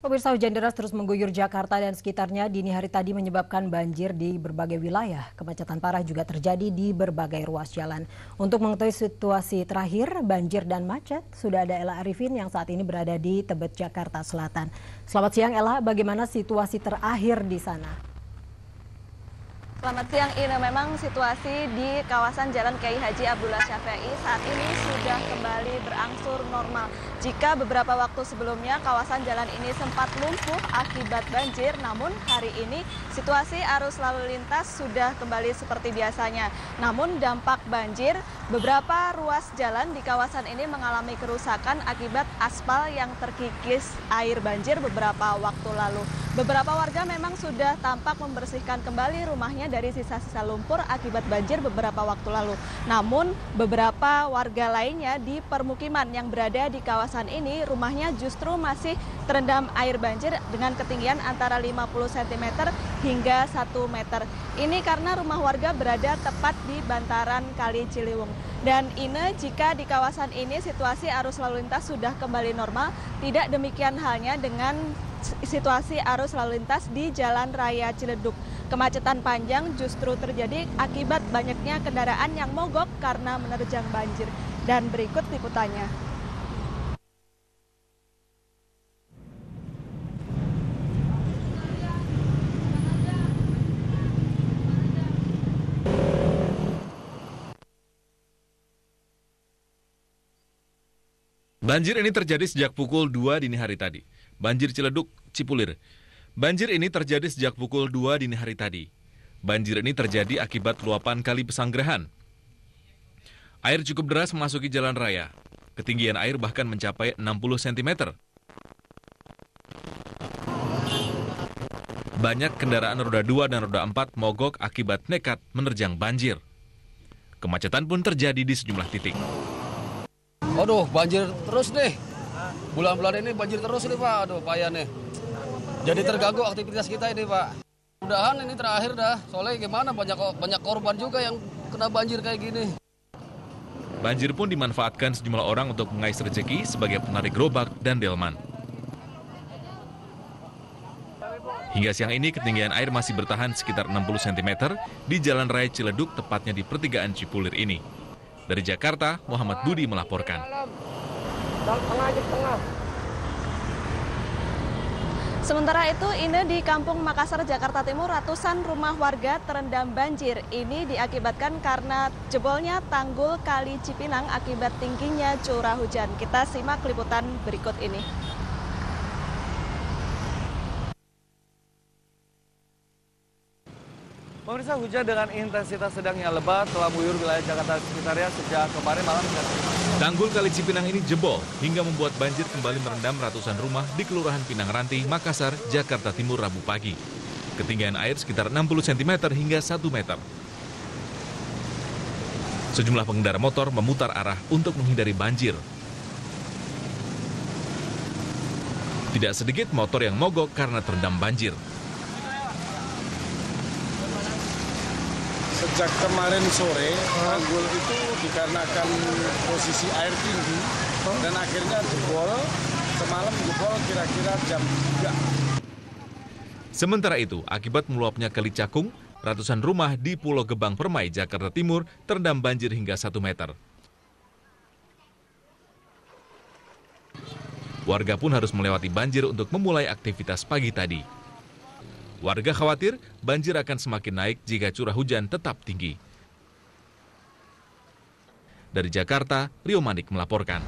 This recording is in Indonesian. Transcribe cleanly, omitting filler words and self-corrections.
Pemirsa, hujan deras terus mengguyur Jakarta dan sekitarnya dini hari tadi menyebabkan banjir di berbagai wilayah. Kemacetan parah juga terjadi di berbagai ruas jalan. Untuk mengetahui situasi terakhir banjir dan macet, sudah ada Ella Arifin yang saat ini berada di Tebet, Jakarta Selatan. Selamat siang Ella, bagaimana situasi terakhir di sana? Selamat siang, ini memang situasi di kawasan Jalan Kiai Haji Abdullah Syafi'i saat ini sudah kembali berangsur normal. Jika beberapa waktu sebelumnya kawasan jalan ini sempat lumpuh akibat banjir, namun hari ini situasi arus lalu lintas sudah kembali seperti biasanya. Namun dampak banjir, beberapa ruas jalan di kawasan ini mengalami kerusakan akibat aspal yang terkikis air banjir beberapa waktu lalu. Beberapa warga memang sudah tampak membersihkan kembali rumahnya dari sisa-sisa lumpur akibat banjir beberapa waktu lalu. Namun beberapa warga lainnya di permukiman yang berada di kawasan ini rumahnya justru masih terendam air banjir dengan ketinggian antara 50 cm hingga 1 meter. Ini karena rumah warga berada tepat di bantaran Kali Ciliwung. Dan ini jika di kawasan ini situasi arus lalu lintas sudah kembali normal, tidak demikian halnya dengan situasi arus lalu lintas di Jalan Raya Ciledug. Kemacetan panjang justru terjadi akibat banyaknya kendaraan yang mogok karena menerjang banjir. Dan berikut liputannya. Banjir ini terjadi sejak pukul 2 dini hari tadi. Banjir Ciledug, Cipulir. Banjir ini terjadi sejak pukul 2 dini hari tadi. Banjir ini terjadi akibat luapan Kali Pesanggerahan. Air cukup deras memasuki jalan raya. Ketinggian air bahkan mencapai 60 cm. Banyak kendaraan roda 2 dan roda 4 mogok akibat nekat menerjang banjir. Kemacetan pun terjadi di sejumlah titik. Aduh, banjir terus nih. Bulan-bulan ini banjir terus nih, Pak. Aduh, payah nih. Jadi terganggu aktivitas kita ini, Pak. Mudahan ini terakhir dah. Soalnya gimana, banyak korban juga yang kena banjir kayak gini. Banjir pun dimanfaatkan sejumlah orang untuk mengais rezeki sebagai penarik gerobak dan delman. Hingga siang ini ketinggian air masih bertahan sekitar 60 cm di Jalan Raya Ciledug, tepatnya di pertigaan Cipulir ini. Dari Jakarta, Muhammad Budi melaporkan. Sementara itu, ini di Kampung Makassar, Jakarta Timur, ratusan rumah warga terendam banjir. Ini diakibatkan karena jebolnya tanggul Kali Cipinang akibat tingginya curah hujan. Kita simak liputan berikut ini. Pemirsa, hujan dengan intensitas sedang hingga lebat telah mengguyur wilayah Jakarta sekitarnya sejak kemarin malam. Tanggul Kali Cipinang ini jebol hingga membuat banjir kembali merendam ratusan rumah di Kelurahan Pinang Ranti, Makassar, Jakarta Timur Rabu pagi. Ketinggian air sekitar 60 cm hingga 1 meter. Sejumlah pengendara motor memutar arah untuk menghindari banjir. Tidak sedikit motor yang mogok karena terendam banjir. Sejak kemarin sore, tanggul itu dikarenakan posisi air tinggi dan akhirnya jebol. Semalam jebol kira-kira jam 3. Sementara itu, akibat meluapnya Kali Cakung, ratusan rumah di Pulau Gebang Permai, Jakarta Timur terendam banjir hingga 1 meter. Warga pun harus melewati banjir untuk memulai aktivitas pagi tadi. Warga khawatir banjir akan semakin naik jika curah hujan tetap tinggi. Dari Jakarta, Rio Manik melaporkan.